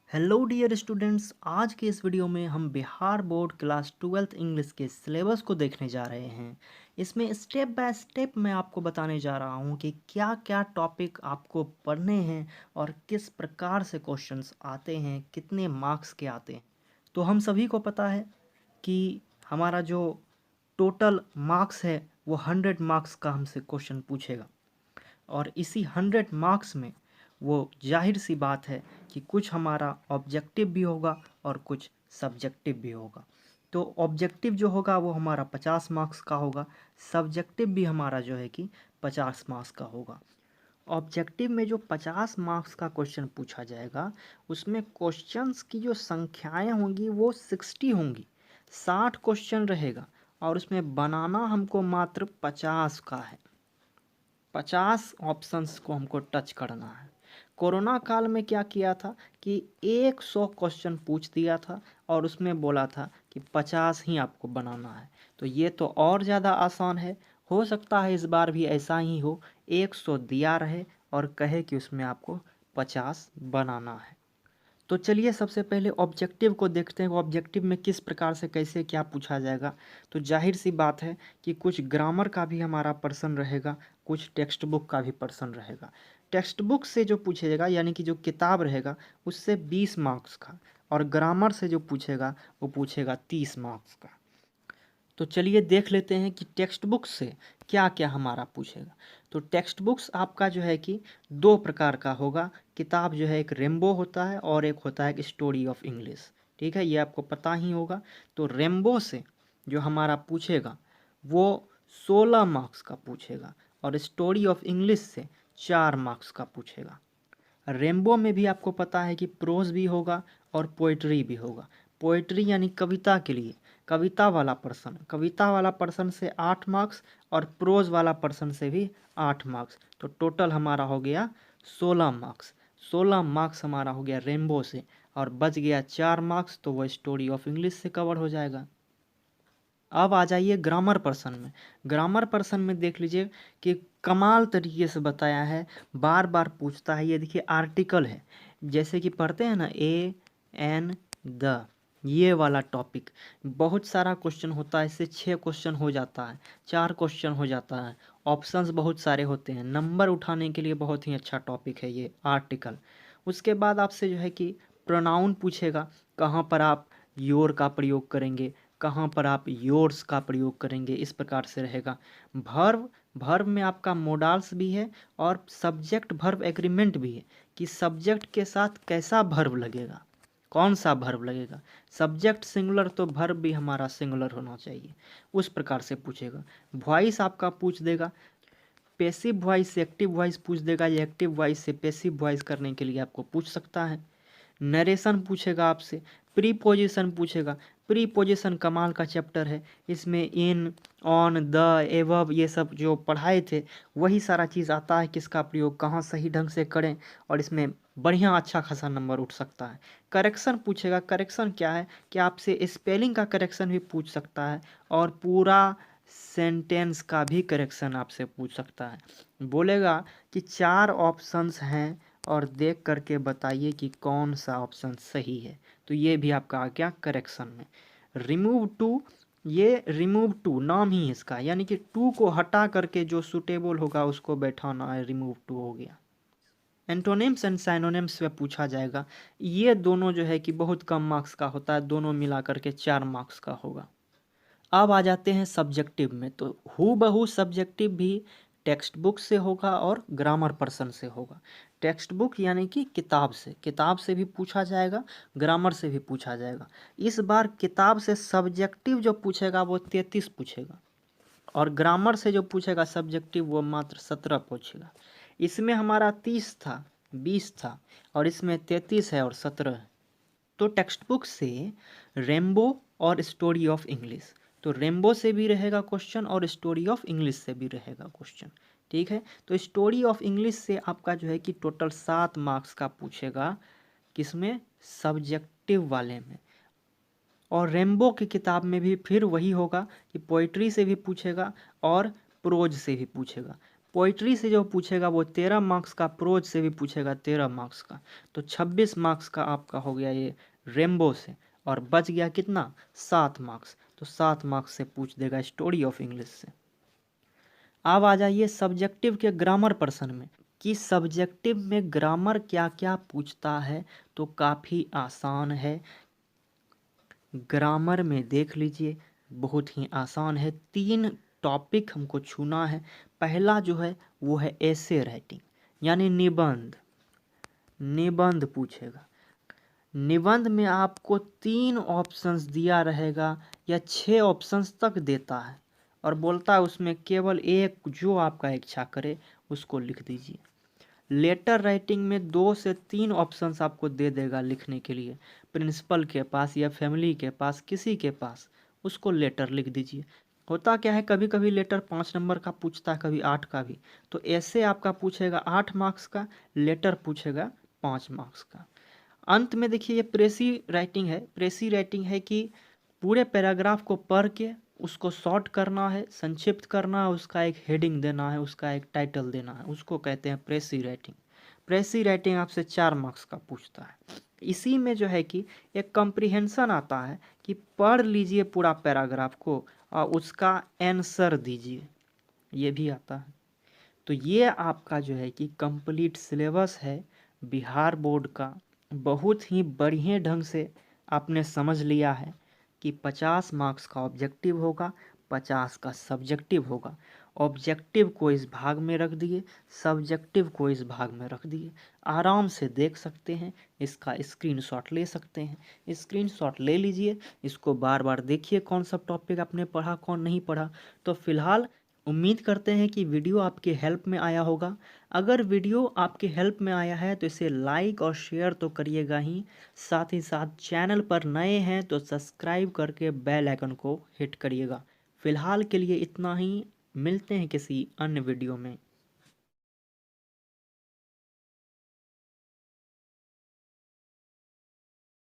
Hello dear students, आज के इस वीडियो में हम Bihar board class 12th English के सिलेबस को देखने जा रहे हैं। इसमें स्टेप बाय स्टेप मैं आपको बताने जा रहा हूं कि क्या क्या टॉपिक आपको पढ़ने हैं और किस प्रकार से क्वेश्चंस आते हैं, कितने मार्क्स के आते हैं। तो हम सभी को पता है कि हमारा जो टोटल मार्क्स है वो 100 मार्क्स का हमसे क्वेश्चन पूछेगा और इसी 100 मार्क्स में वो जाहिर सी बात है कि कुछ हमारा ऑब्जेक्टिव भी होगा और कुछ सब्जेक्टिव भी होगा। तो ऑब्जेक्टिव जो होगा वो हमारा 50 मार्क्स का होगा, सब्जेक्टिव भी हमारा जो है कि 50 मार्क्स का होगा। ऑब्जेक्टिव में जो 50 मार्क्स का क्वेश्चन पूछा जाएगा उसमें क्वेश्चंस की जो संख्याएं होंगी वो 60 होंगी, 60 क्वेश्चन रहेगा और उसमें बनाना हमको मात्र 50 का है। 50 ऑप्शंस को हमको टच करना है। कोरोना काल में क्या किया था कि 100 क्वेश्चन पूछ दिया था और उसमें बोला था कि 50 ही आपको बनाना है। तो ये तो और ज़्यादा आसान है। हो सकता है इस बार भी ऐसा ही हो, 100 दिया रहे और कहे कि उसमें आपको 50 बनाना है। तो चलिए सबसे पहले ऑब्जेक्टिव को देखते हैं। ऑब्जेक्टिव में किस प्रकार से कैसे क्या पूछा जाएगा। तो जाहिर सी बात है कि कुछ ग्रामर का भी हमारा पर्सन रहेगा, कुछ टेक्स्ट बुक का भी पर्सन रहेगा। टेक्स्ट बुक से जो पूछेगा यानी कि जो किताब रहेगा उससे 20 मार्क्स का, और ग्रामर से जो पूछेगा वो पूछेगा 30 मार्क्स का। तो चलिए देख लेते हैं कि टेक्स्ट बुक से क्या क्या हमारा पूछेगा। तो टेक्स्ट बुक्स आपका जो है कि दो प्रकार का होगा। किताब जो है एक रेम्बो होता है और एक होता है स्टोरी ऑफ इंग्लिश। ठीक है, ये आपको पता ही होगा। तो रेम्बो से जो हमारा पूछेगा वो 16 मार्क्स का पूछेगा और स्टोरी ऑफ इंग्लिश से 4 मार्क्स का पूछेगा। रेम्बो में भी आपको पता है कि प्रोज भी होगा और पोइट्री भी होगा। पोइट्री यानी कविता के लिए कविता वाला पर्सन से 8 मार्क्स और प्रोज वाला पर्सन से भी 8 मार्क्स। तो टोटल हमारा हो गया 16 मार्क्स। 16 मार्क्स हमारा हो गया रेम्बो से और बच गया 4 मार्क्स, तो वो स्टोरी ऑफ इंग्लिश से कवर हो जाएगा। अब आ जाइए ग्रामर पर्सन में। ग्रामर पर्सन में देख लीजिए कि कमाल तरीके से बताया है, बार बार पूछता है। ये देखिए आर्टिकल है, जैसे कि पढ़ते हैं ना ए एन द, ये वाला टॉपिक बहुत सारा क्वेश्चन होता है। इससे 6 क्वेश्चन हो जाता है, 4 क्वेश्चन हो जाता है। ऑप्शंस बहुत सारे होते हैं, नंबर उठाने के लिए बहुत ही अच्छा टॉपिक है ये आर्टिकल। उसके बाद आपसे जो है कि प्रोनाउन पूछेगा, कहाँ पर आप योर का प्रयोग करेंगे, कहाँ पर आप योर्स का प्रयोग करेंगे, इस प्रकार से रहेगा। भर्व, भर्व में आपका मोडाल्स भी है और सब्जेक्ट भर्व एग्रीमेंट भी है कि सब्जेक्ट के साथ कैसा भर्व लगेगा, कौन सा भर्व लगेगा। सब्जेक्ट सिंगुलर तो भर्व भी हमारा सिंगुलर होना चाहिए, उस प्रकार से पूछेगा। वॉइस आपका पूछ देगा, पैसिव वॉइस से एक्टिव वॉइस पूछ देगा या एक्टिव वॉइस से पैसिव वॉइस करने के लिए आपको पूछ सकता है। नरेशन पूछेगा आपसे, प्रीपोजिशन पूछेगा। प्रीपोजिशन कमाल का चैप्टर है, इसमें इन, ऑन, द, एवब ये सब जो पढ़ाए थे वही सारा चीज़ आता है, किसका प्रयोग कहाँ सही ढंग से करें, और इसमें बढ़िया अच्छा खासा नंबर उठ सकता है। करेक्शन पूछेगा, करेक्शन क्या है कि आपसे स्पेलिंग का करेक्शन भी पूछ सकता है और पूरा सेंटेंस का भी करेक्शन आपसे पूछ सकता है। बोलेगा कि 4 ऑप्शंस हैं और देख करके बताइए कि कौन सा ऑप्शन सही है। तो ये भी आपका आ गया करेक्शन में। रिमूव टू, ये रिमूव टू नाम ही इसका, यानी कि टू को हटा करके जो सुटेबल होगा उसको बैठाना है, रिमूव टू हो गया। एंटोनिम्स एंड साइनोनिम्स में पूछा जाएगा, ये दोनों जो है कि बहुत कम मार्क्स का होता है, दोनों मिला करके 4 मार्क्स का होगा। अब आ जाते हैं सब्जेक्टिव में। तो हू बहू सब्जेक्टिव भी टेक्स्ट बुक से होगा और ग्रामर पर्सन से होगा। टेक्स्ट बुक यानी कि किताब से भी पूछा जाएगा, ग्रामर से भी पूछा जाएगा। इस बार किताब से सब्जेक्टिव जो पूछेगा वो 33 पूछेगा और ग्रामर से जो पूछेगा सब्जेक्टिव वो मात्र 17 पूछेगा। इसमें हमारा 30 था, 20 था और इसमें 33 है और 17 है। तो टेक्स्ट बुक से रेम्बो और स्टोरी ऑफ इंग्लिश, तो रेम्बो से भी रहेगा क्वेश्चन और स्टोरी ऑफ इंग्लिश से भी रहेगा क्वेश्चन। ठीक है, तो स्टोरी ऑफ इंग्लिश से आपका जो है कि टोटल 7 मार्क्स का पूछेगा, किसमें, सब्जेक्टिव वाले में। और रेम्बो की किताब में भी फिर वही होगा कि पोइट्री से भी पूछेगा और प्रोज से भी पूछेगा। पोइट्री से जो पूछेगा वो 13 मार्क्स का, प्रोज से भी पूछेगा 13 मार्क्स का। तो 26 मार्क्स का आपका हो गया ये रेम्बो से, और बच गया कितना, 7 मार्क्स। तो 7 मार्क्स से पूछ देगा स्टोरी ऑफ इंग्लिश से। अब आ जाइए सब्जेक्टिव के ग्रामर पर्सन में, कि सब्जेक्टिव में ग्रामर क्या क्या पूछता है। तो काफ़ी आसान है, ग्रामर में देख लीजिए बहुत ही आसान है। 3 टॉपिक हमको छूना है। पहला जो है वो है एसे राइटिंग, यानी निबंध। निबंध पूछेगा। निबंध में आपको 3 ऑप्शंस दिया रहेगा या 6 ऑप्शंस तक देता है, और बोलता है उसमें केवल एक जो आपका इच्छा करे उसको लिख दीजिए। लेटर राइटिंग में 2 से 3 ऑप्शंस आपको दे देगा लिखने के लिए, प्रिंसिपल के पास या फैमिली के पास, किसी के पास, उसको लेटर लिख दीजिए। होता क्या है, कभी कभी लेटर 5 नंबर का पूछता है, कभी 8 का भी। तो ऐसे आपका पूछेगा 8 मार्क्स का, लेटर पूछेगा 5 मार्क्स का। अंत में देखिए ये प्रेसी राइटिंग है। प्रेसी राइटिंग है कि पूरे पैराग्राफ को पढ़ के उसको शॉर्ट करना है, संक्षिप्त करना है, उसका एक हेडिंग देना है, उसका एक टाइटल देना है, उसको कहते हैं प्रेसी राइटिंग। प्रेसी राइटिंग आपसे 4 मार्क्स का पूछता है। इसी में जो है कि एक कॉम्प्रिहेंशन आता है कि पढ़ लीजिए पूरा पैराग्राफ को और उसका आंसर दीजिए, ये भी आता है। तो ये आपका जो है कि कंप्लीट सिलेबस है बिहार बोर्ड का। बहुत ही बढ़िया ढंग से आपने समझ लिया है कि 50 मार्क्स का ऑब्जेक्टिव होगा, 50 का सब्जेक्टिव होगा। ऑब्जेक्टिव को इस भाग में रख दिए, सब्जेक्टिव को इस भाग में रख दिए। आराम से देख सकते हैं, इसका स्क्रीनशॉट ले सकते हैं। स्क्रीनशॉट ले लीजिए, इसको बार बार देखिए कौन सा टॉपिक आपने पढ़ा कौन नहीं पढ़ा। तो फिलहाल उम्मीद करते हैं कि वीडियो आपके हेल्प में आया होगा। अगर वीडियो आपके हेल्प में आया है तो इसे लाइक और शेयर तो करिएगा ही, साथ ही साथ चैनल पर नए हैं तो सब्सक्राइब करके बेल आइकन को हिट करिएगा। फिलहाल के लिए इतना ही, मिलते हैं किसी अन्य वीडियो में।